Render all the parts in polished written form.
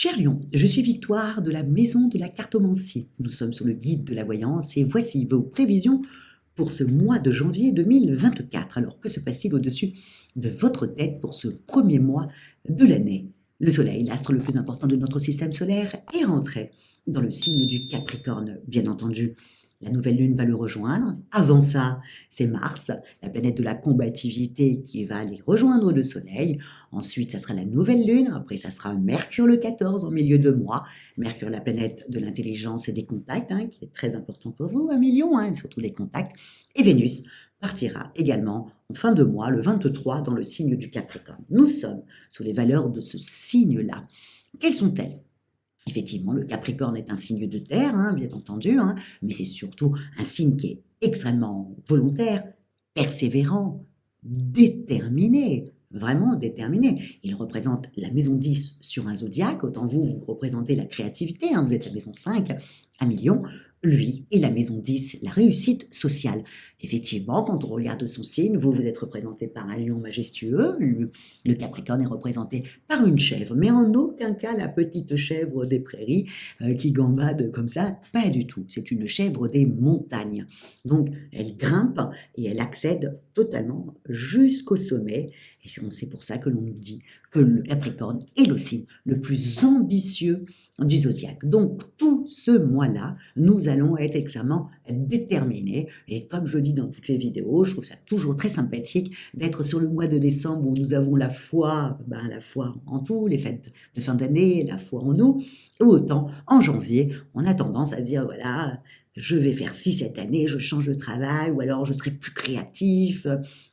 Cher Lion, je suis Victoire de la maison de la cartomancie. Nous sommes sur le guide de la voyance et voici vos prévisions pour ce mois de janvier 2024. Alors, que se passe-t-il au-dessus de votre tête pour ce premier mois de l'année? Le Soleil, l'astre le plus important de notre système solaire, est rentré dans le signe du Capricorne, bien entendu. La nouvelle lune va le rejoindre. Avant ça, c'est Mars, la planète de la combativité, qui va aller rejoindre le Soleil. Ensuite, ça sera la nouvelle lune. Après, ça sera Mercure le 14 en milieu de mois. Mercure, la planète de l'intelligence et des contacts, qui est très important pour vous, 1 million, surtout les contacts. Et Vénus partira également en fin de mois, le 23, dans le signe du Capricorne. Nous sommes sur les valeurs de ce signe-là. Quelles sont-elles? Effectivement, le Capricorne est un signe de terre, bien entendu, mais c'est surtout un signe qui est extrêmement volontaire, persévérant, déterminé, vraiment déterminé. Il représente la maison 10 sur un zodiaque, autant vous représentez la créativité, vous êtes la maison 5, 1 million, lui et la maison 10, la réussite sociale. Effectivement, quand on regarde son signe, vous êtes représenté par un lion majestueux, le Capricorne est représenté par une chèvre, mais en aucun cas la petite chèvre des prairies qui gambade comme ça, pas du tout. C'est une chèvre des montagnes. Donc, elle grimpe et elle accède totalement jusqu'au sommet. Et c'est pour ça que l'on nous dit que le Capricorne est le signe le plus ambitieux du zodiaque. Donc, tout ce mois-là, nous allons être extrêmement déterminés. Et comme je le dis dans toutes les vidéos, je trouve ça toujours très sympathique d'être sur le mois de décembre où nous avons la foi en tout, les fêtes de fin d'année, la foi en nous. Et autant, en janvier, on a tendance à dire, voilà, je vais faire ci cette année, je change de travail, ou alors je serai plus créatif,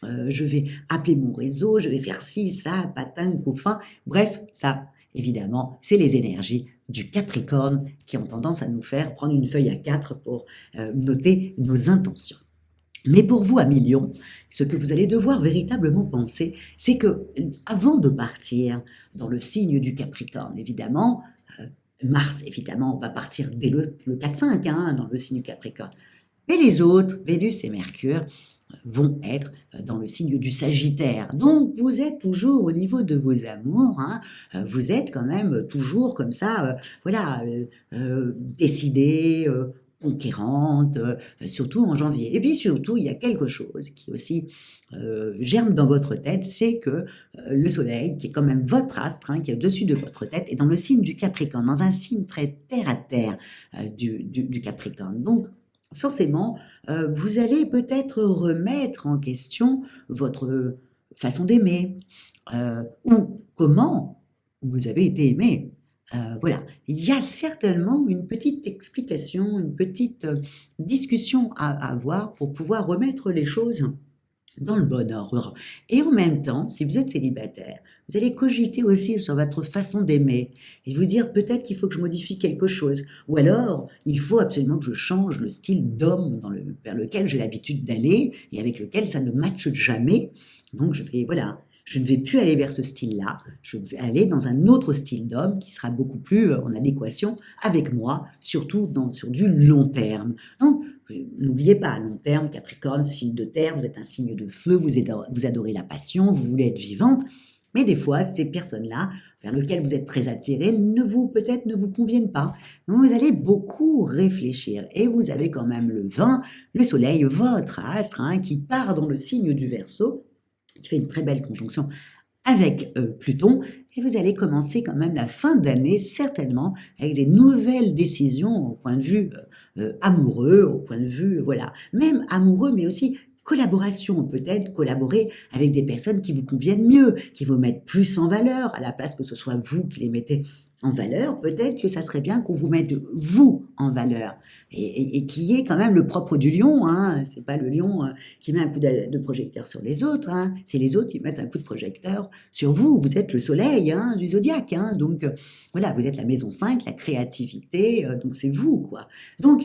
je vais appeler mon réseau, je vais faire ci, ça, patin, couffin. Bref, ça, évidemment, c'est les énergies du Capricorne qui ont tendance à nous faire prendre une feuille A4 pour noter nos intentions. Mais pour vous, à million, ce que vous allez devoir véritablement penser, c'est que avant de partir dans le signe du Capricorne, évidemment, Mars, évidemment, va partir dès le 4-5, dans le signe du Capricorne. Mais les autres, Vénus et Mercure, vont être dans le signe du Sagittaire. Donc, vous êtes toujours au niveau de vos amours, vous êtes quand même toujours comme ça, décidé, conquérante, surtout en janvier. Et puis surtout, il y a quelque chose qui aussi germe dans votre tête, c'est que le Soleil, qui est quand même votre astre, qui est au-dessus de votre tête, est dans le signe du Capricorne, dans un signe très terre-à-terre du Capricorne. Donc, forcément, vous allez peut-être remettre en question votre façon d'aimer, ou comment vous avez été aimé. Voilà, il y a certainement une petite explication, une petite discussion à avoir pour pouvoir remettre les choses dans le bon ordre. Et en même temps, si vous êtes célibataire, vous allez cogiter aussi sur votre façon d'aimer et vous dire peut-être qu'il faut que je modifie quelque chose, ou alors il faut absolument que je change le style d'homme vers lequel j'ai l'habitude d'aller et avec lequel ça ne matche jamais. Donc je ne vais plus aller vers ce style-là, je vais aller dans un autre style d'homme qui sera beaucoup plus en adéquation avec moi, surtout sur du long terme. Donc, n'oubliez pas, à long terme, Capricorne, signe de terre, vous êtes un signe de feu, vous adorez la passion, vous voulez être vivante, mais des fois, ces personnes-là, vers lesquelles vous êtes très attiré, peut-être ne vous conviennent pas. Donc, vous allez beaucoup réfléchir. Et vous avez quand même le 20, le Soleil, votre astre, qui part dans le signe du Verseau, qui fait une très belle conjonction avec Pluton, et vous allez commencer quand même la fin d'année, certainement, avec des nouvelles décisions au point de vue amoureux, au point de vue, même amoureux, mais aussi collaboration, peut-être collaborer avec des personnes qui vous conviennent mieux, qui vous mettent plus en valeur, à la place que ce soit vous qui les mettez en valeur, peut-être que ça serait bien qu'on vous mette vous en valeur, et qui est quand même le propre du lion, c'est pas le lion qui met un coup de projecteur sur les autres, c'est les autres qui mettent un coup de projecteur sur vous, vous êtes le soleil du zodiaque, donc vous êtes la maison 5, la créativité, donc c'est vous, quoi. Donc,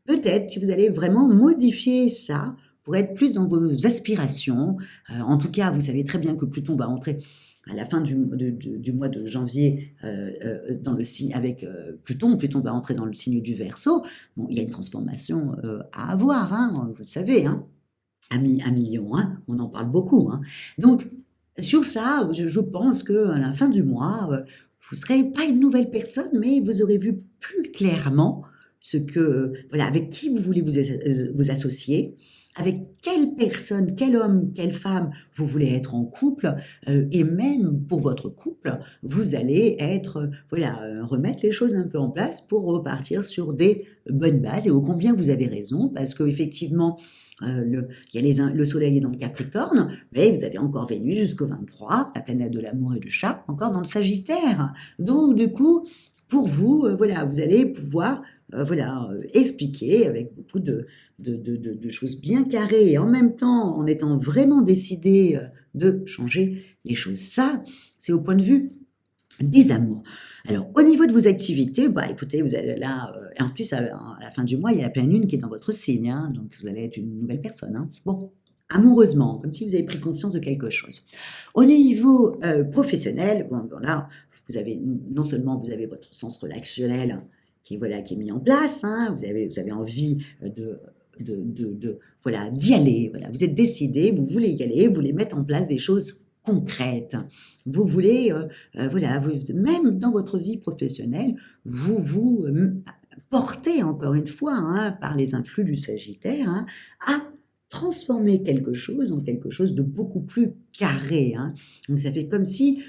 peut-être que vous allez vraiment modifier ça pour être plus dans vos aspirations. En tout cas, vous savez très bien que Pluton va entrer à la fin du mois de janvier dans le signe avec Pluton. Pluton va entrer dans le signe du Verseau. Bon, il y a une transformation à avoir, vous le savez, 1 million, on en parle beaucoup. Donc, sur ça, je pense qu'à la fin du mois, vous serez pas une nouvelle personne, mais vous aurez vu plus clairement ce que, voilà, avec qui vous voulez vous associer, avec quelle personne, quel homme, quelle femme vous voulez être en couple, et même pour votre couple, vous allez être, voilà, remettre les choses un peu en place pour repartir sur des bonnes bases. Et ô combien vous avez raison, parce qu'effectivement, il y a le soleil est dans le Capricorne, mais vous avez encore Vénus jusqu'au 23, la planète de l'amour et du chat, encore dans le Sagittaire. Donc, du coup, pour vous, voilà, vous allez pouvoir voilà, expliquer avec beaucoup de choses bien carrées et en même temps en étant vraiment décidé de changer les choses. Ça, c'est au point de vue des amours. Alors, au niveau de vos activités, bah écoutez, vous allez là, et en plus, à la fin du mois, il y a la pleine lune qui est dans votre signe, hein, donc vous allez être une nouvelle personne. Hein. Bon, amoureusement, comme si vous avez pris conscience de quelque chose. Au niveau professionnel, bon, voilà, vous avez non seulement vous avez votre sens relationnel qui, voilà, qui est mis en place, hein, vous avez envie voilà, d'y aller, voilà, vous êtes décidé, vous voulez y aller, vous voulez mettre en place des choses concrètes. Vous voulez, voilà, même dans votre vie professionnelle, vous portez encore une fois, hein, par les influx du Sagittaire, hein, à transformer quelque chose en quelque chose de beaucoup plus carré. Hein. Donc ça fait comme si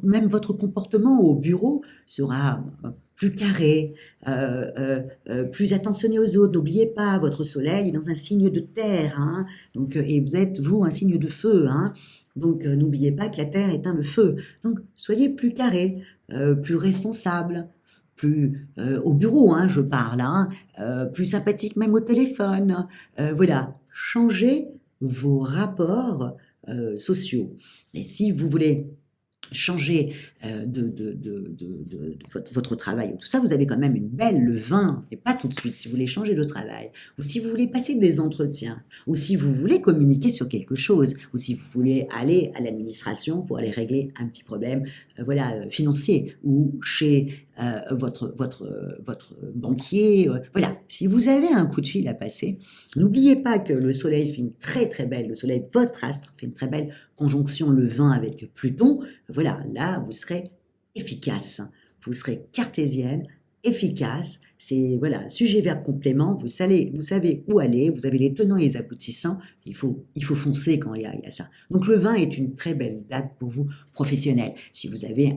même votre comportement au bureau sera plus carré, plus attentionné aux autres. N'oubliez pas, votre soleil est dans un signe de terre, hein, donc, et vous êtes, vous, un signe de feu. Hein, donc, n'oubliez pas que la terre éteint le feu. Donc, soyez plus carré, plus responsable, plus au bureau, hein, je parle, hein, plus sympathique même au téléphone. Voilà, changez vos rapports sociaux. Et si vous voulez changer votre travail ou tout ça, vous avez quand même une belle, le vin, et pas tout de suite, si vous voulez changer de travail, ou si vous voulez passer des entretiens, ou si vous voulez communiquer sur quelque chose, ou si vous voulez aller à l'administration pour aller régler un petit problème voilà, financier, ou chez votre banquier, voilà, si vous avez un coup de fil à passer, n'oubliez pas que le soleil fait une très très belle, le soleil, votre astre, fait une très belle conjonction le 20 avec Pluton, voilà, là, vous serez efficace, vous serez cartésienne, efficace, c'est, voilà, sujet, verbe, complément, vous savez où aller, vous avez les tenants et les aboutissants, il faut foncer quand il y a ça. Donc le 20 est une très belle date pour vous, professionnel. Si vous avez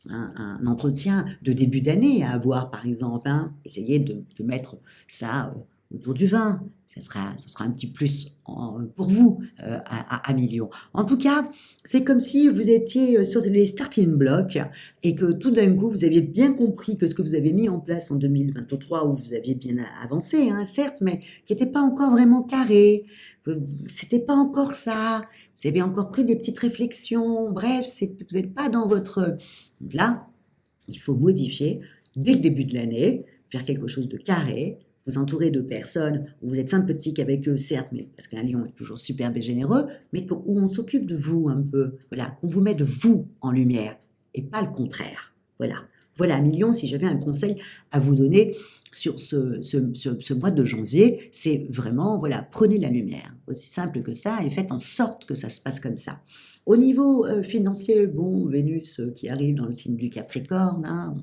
un entretien de début d'année à avoir, par exemple, hein, essayez de mettre ça autour du 20, ce sera un petit plus pour vous à millions. En tout cas, c'est comme si vous étiez sur les starting blocks et que tout d'un coup, vous aviez bien compris que ce que vous avez mis en place en 2023, où vous aviez bien avancé, hein, certes, mais qui n'était pas encore vraiment carré. C'était pas encore ça. Vous avez encore pris des petites réflexions. Bref, vous n'êtes pas dans votre... Là, il faut modifier dès le début de l'année, faire quelque chose de carré, vous entourez de personnes où vous êtes sympathique avec eux, certes, mais parce qu'un lion est toujours superbe et généreux, mais où on s'occupe de vous un peu, voilà, qu'on vous met de vous en lumière, et pas le contraire. Voilà. Voilà, Million, si j'avais un conseil à vous donner sur ce mois de janvier, c'est vraiment, voilà, prenez la lumière, aussi simple que ça, et faites en sorte que ça se passe comme ça. Au niveau financier, bon, Vénus qui arrive dans le signe du Capricorne, hein,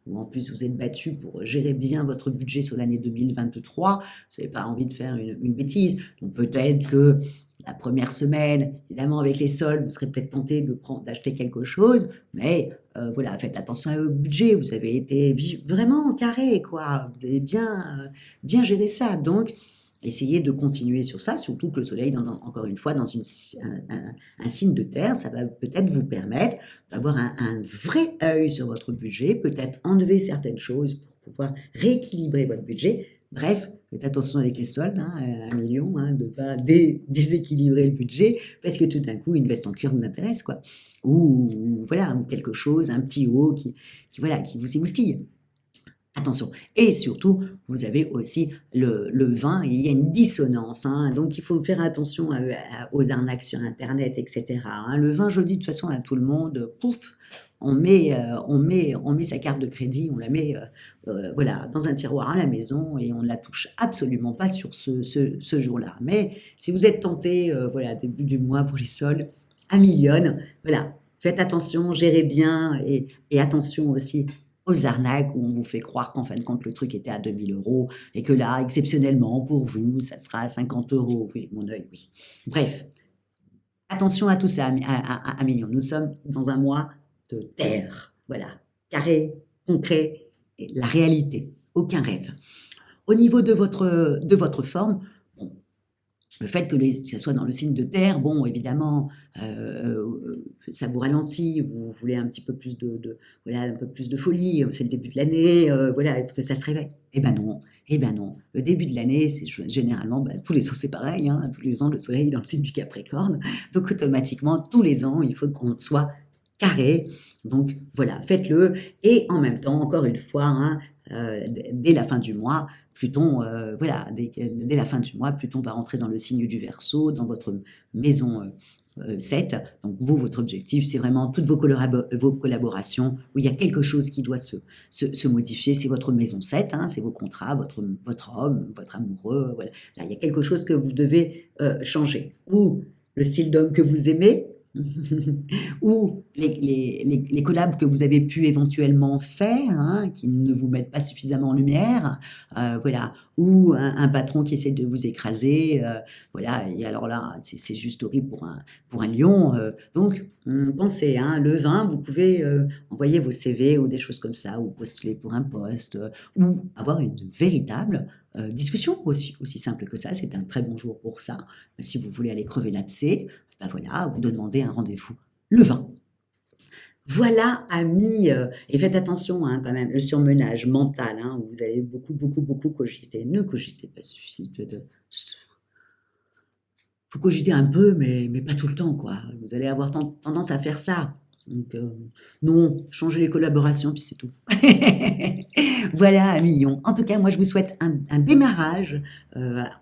où en plus vous êtes battu pour gérer bien votre budget sur l'année 2023, vous n'avez pas envie de faire une bêtise. Donc peut-être que la première semaine, évidemment avec les soldes, vous serez peut-être tenté d'acheter quelque chose, mais voilà, faites attention au budget, vous avez été vraiment carré, quoi. Vous avez bien géré ça. Donc, essayez de continuer sur ça, surtout que le soleil, encore une fois, dans un signe de terre, ça va peut-être vous permettre d'avoir un vrai œil sur votre budget, peut-être enlever certaines choses pour pouvoir rééquilibrer votre budget. Bref, faites attention avec les soldes, hein, 1 million, hein, de ne pas déséquilibrer le budget, parce que tout d'un coup, une veste en cuir vous intéresse, quoi. Ou voilà, quelque chose, un petit haut voilà, qui vous émoustille. Attention. Et surtout, vous avez aussi le vin, il y a une dissonance, hein, donc il faut faire attention aux arnaques sur Internet, etc. Hein. Le vin, je le dis de toute façon à tout le monde, pouf, on met sa carte de crédit, on la met voilà, dans un tiroir à la maison et on ne la touche absolument pas sur ce jour-là. Mais si vous êtes tenté, voilà, début du mois pour les soldes, 1 million, voilà, Faites attention, gérez bien et attention aussi aux arnaques où on vous fait croire qu'en fin de compte, le truc était à 2 000 € et que là, exceptionnellement, pour vous, ça sera à 50 €. Oui, mon œil, oui. Bref, attention à tout ça, à Mignon. Nous sommes dans un mois de terre. Voilà, carré, concret, et la réalité, aucun rêve. Au niveau de votre forme, bon, le fait que ça soit dans le signe de terre, bon, évidemment, ça vous ralentit, vous voulez un petit peu plus voilà, un peu plus de folie, c'est le début de l'année, voilà, que ça se réveille. Eh ben non, eh ben non. Le début de l'année, c'est généralement, bah, tous les ans, c'est pareil, hein, tous les ans, le soleil est dans le signe du Capricorne, donc automatiquement, tous les ans, il faut qu'on soit carré. Donc voilà, faites-le. Et en même temps, encore une fois, hein, dès la fin du mois, Pluton, voilà, dès la fin du mois, Pluton va rentrer dans le signe du Verseau, dans votre maison 7. Donc vous, votre objectif, c'est vraiment toutes vos collaborations où il y a quelque chose qui doit se modifier. C'est votre maison 7, hein, c'est vos contrats, votre homme, votre amoureux. Voilà. Là, il y a quelque chose que vous devez changer. Ou le style d'homme que vous aimez, ou les collabs que vous avez pu éventuellement faire, hein, qui ne vous mettent pas suffisamment en lumière, voilà, ou un patron qui essaie de vous écraser, voilà, et alors là, c'est juste horrible pour un lion. Donc, pensez, hein, le 20, vous pouvez envoyer vos CV ou des choses comme ça, ou postuler pour un poste, ou avoir une véritable discussion aussi simple que ça. C'est un très bon jour pour ça. Si vous voulez aller crever l'abcès, ben voilà, vous demandez un rendez-vous le 20. Voilà, amis, et faites attention, hein, quand même, le surmenage mental, hein, où vous allez beaucoup cogiter. Ne cogitez pas suffisamment. Faut cogiter un peu, mais pas tout le temps, quoi. Vous allez avoir tendance à faire ça. Donc, non, changez les collaborations, puis c'est tout. Voilà, un million. En tout cas, moi, je vous souhaite un démarrage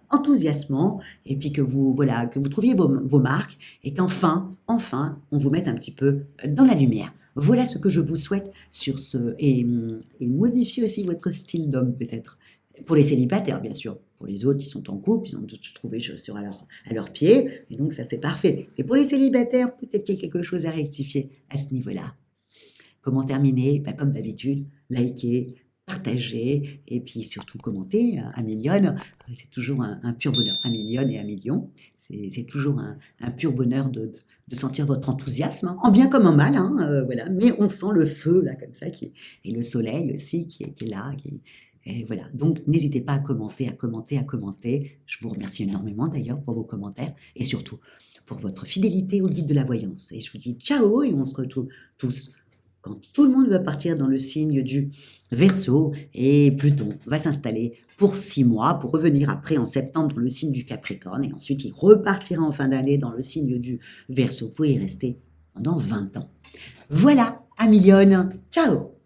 enthousiasmant, et puis que vous, voilà, que vous trouviez vos marques, et qu'enfin, on vous mette un petit peu dans la lumière. Voilà ce que je vous souhaite sur ce... Et modifiez aussi votre style d'homme, peut-être. Pour les célibataires, bien sûr. Pour les autres qui sont en couple, ils ont tous trouvé chaussures à leurs pieds, et donc ça, c'est parfait. Mais pour les célibataires, peut-être qu'il y a quelque chose à rectifier à ce niveau-là. Comment terminer? Ben, comme d'habitude, likez, partagez, et puis surtout commentez. Un million, c'est toujours un pur bonheur. Un million et un million, c'est toujours un pur bonheur de sentir votre enthousiasme, en bien comme en mal, hein, voilà. Mais on sent le feu, là, comme ça, et le soleil aussi qui est là, et voilà, donc n'hésitez pas à commenter. Je vous remercie énormément d'ailleurs pour vos commentaires et surtout pour votre fidélité au guide de la voyance. Et je vous dis ciao et on se retrouve tous quand tout le monde va partir dans le signe du Verseau et Pluton va s'installer pour 6 mois, pour revenir après en septembre dans le signe du Capricorne et ensuite il repartira en fin d'année dans le signe du Verseau pour y rester pendant 20 ans. Voilà, à million, ciao!